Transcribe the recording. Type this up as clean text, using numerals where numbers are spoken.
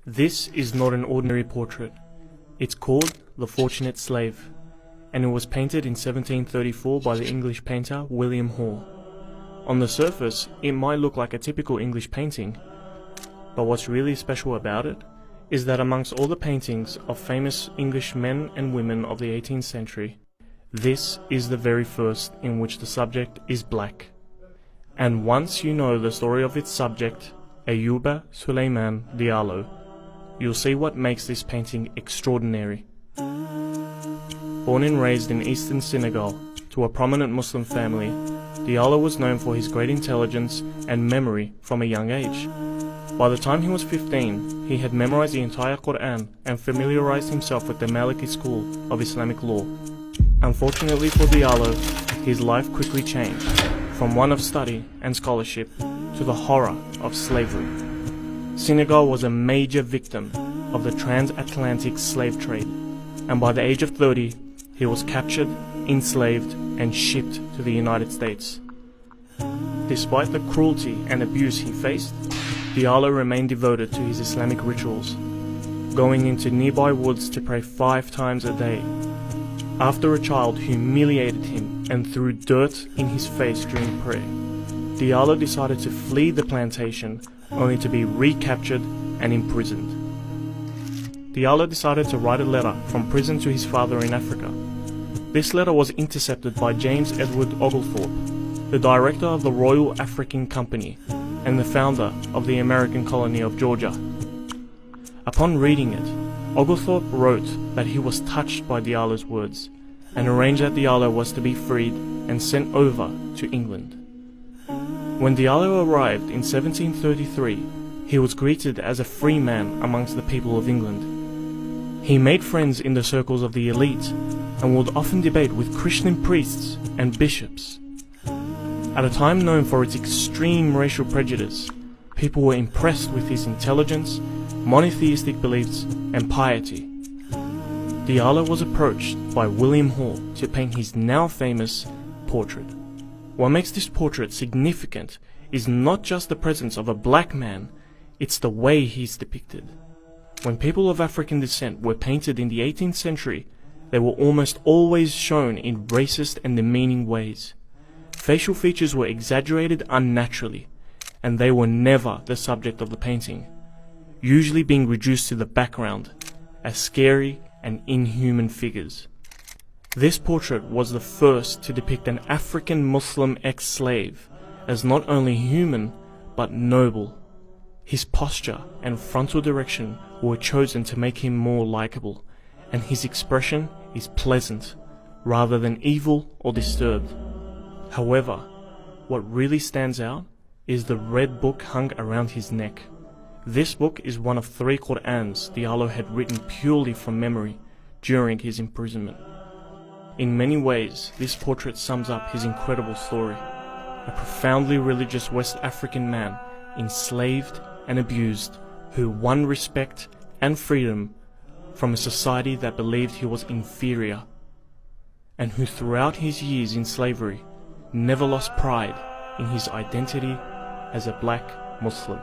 This is not an ordinary portrait. It's called The Fortunate Slave, and it was painted in 1734 by the English painter William Hall. On the surface, it might look like a typical English painting, but what's really special about it is that amongst all the paintings of famous English men and women of the 18th century, this is the very first in which the subject is black. And once you know the story of its subject, Ayuba Suleiman Diallo, you'll see what makes this painting extraordinary. Born and raised in eastern Senegal to a prominent Muslim family, Diallo was known for his great intelligence and memory from a young age. By the time he was 15, he had memorized the entire Quran and familiarized himself with the Maliki school of Islamic law. Unfortunately for Diallo, his life quickly changed, from one of study and scholarship to the horror of slavery. Senegal was a major victim of the transatlantic slave trade, and by the age of 30, he was captured, enslaved, and shipped to the United States. Despite the cruelty and abuse he faced, Diallo remained devoted to his Islamic rituals, going into nearby woods to pray 5 times a day. After a child humiliated him and threw dirt in his face during prayer, Diallo decided to flee the plantation only to be recaptured and imprisoned. Diallo decided to write a letter from prison to his father in Africa. This letter was intercepted by James Edward Oglethorpe, the director of the Royal African Company and the founder of the American colony of Georgia. Upon reading it, Oglethorpe wrote that he was touched by Diallo's words and arranged that Diallo was to be freed and sent over to England. When Diallo arrived in 1733, he was greeted as a free man amongst the people of England. He made friends in the circles of the elite and would often debate with Christian priests and bishops. At a time known for its extreme racial prejudice, people were impressed with his intelligence, monotheistic beliefs, and piety. Diallo was approached by William Hall to paint his now famous portrait. What makes this portrait significant is not just the presence of a black man, it's the way he's depicted. When people of African descent were painted in the 18th century, they were almost always shown in racist and demeaning ways. Facial features were exaggerated unnaturally, and they were never the subject of the painting, usually being reduced to the background as scary and inhuman figures. This portrait was the first to depict an African Muslim ex-slave as not only human, but noble. His posture and frontal direction were chosen to make him more likable, and his expression is pleasant, rather than evil or disturbed. However, what really stands out is the red book hung around his neck. This book is one of 3 Qur'ans Diallo had written purely from memory during his imprisonment. In many ways, this portrait sums up his incredible story. A profoundly religious West African man, enslaved and abused, who won respect and freedom from a society that believed he was inferior, and who throughout his years in slavery never lost pride in his identity as a black Muslim.